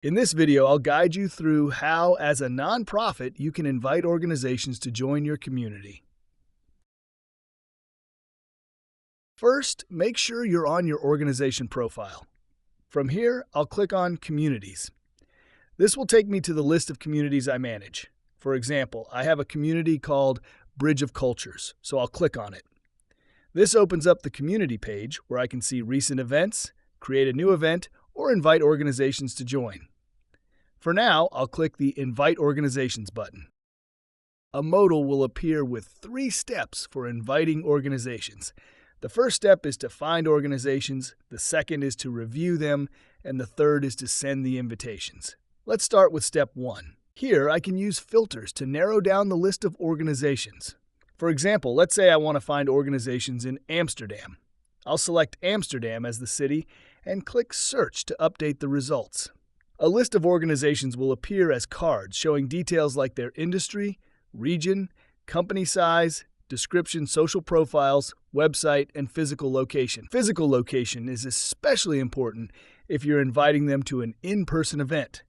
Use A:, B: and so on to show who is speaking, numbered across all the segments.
A: In this video, I'll guide you through how, as a nonprofit, you can invite organizations to join your community. First, make sure you're on your organization profile. From here, I'll click on Communities. This will take me to the list of communities I manage. For example, I have a community called Bridge of Cultures, so I'll click on it. This opens up the community page where I can see recent events, create a new event, or invite organizations to join. For now, I'll click the Invite Organizations button. A modal will appear with 3 steps for inviting organizations. The first step is to find organizations, the second is to review them, and the third is to send the invitations. Let's start with step 1. Here, I can use filters to narrow down the list of organizations. For example, let's say I want to find organizations in Amsterdam. I'll select Amsterdam as the city and click Search to update the results. A list of organizations will appear as cards showing details like their industry, region, company size, description, social profiles, website, and physical location. Physical location is especially important if you're inviting them to an in-person event.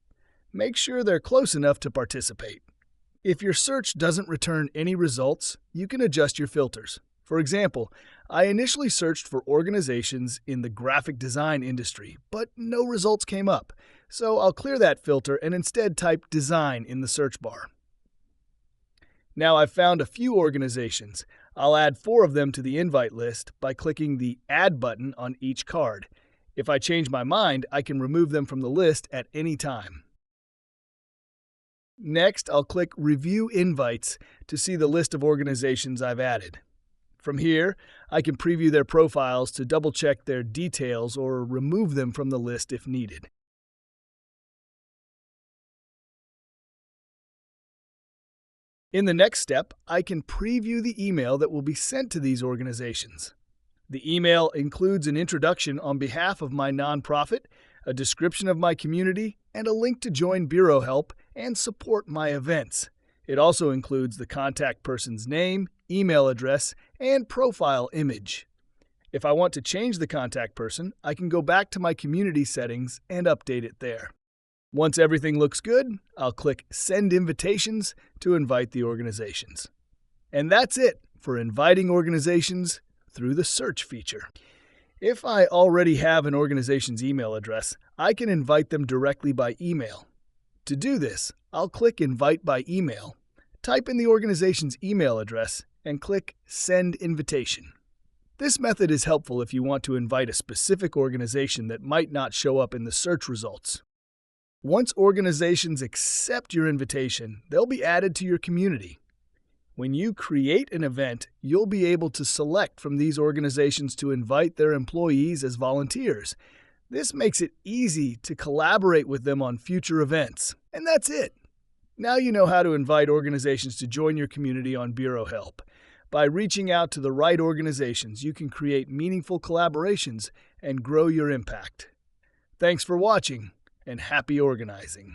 A: Make sure they're close enough to participate. If your search doesn't return any results, you can adjust your filters. For example, I initially searched for organizations in the graphic design industry, but no results came up, so I'll clear that filter and instead type design in the search bar. Now I've found a few organizations. I'll add 4 of them to the invite list by clicking the Add button on each card. If I change my mind, I can remove them from the list at any time. Next, I'll click Review Invites to see the list of organizations I've added. From here, I can preview their profiles to double-check their details or remove them from the list if needed. In the next step, I can preview the email that will be sent to these organizations. The email includes an introduction on behalf of my nonprofit, a description of my community, and a link to join Bureau Help and support my events. It also includes the contact person's name, email address, and profile image. If I want to change the contact person, I can go back to my community settings and update it there. Once everything looks good, I'll click Send Invitations to invite the organizations. And that's it for inviting organizations through the search feature. If I already have an organization's email address, I can invite them directly by email. To do this, I'll click Invite by Email, type in the organization's email address, and click Send Invitation. This method is helpful if you want to invite a specific organization that might not show up in the search results. Once organizations accept your invitation, they'll be added to your community. When you create an event, you'll be able to select from these organizations to invite their employees as volunteers. This makes it easy to collaborate with them on future events. And that's it. Now you know how to invite organizations to join your community on Bureau Help. By reaching out to the right organizations, you can create meaningful collaborations and grow your impact. Thanks for watching, and happy organizing.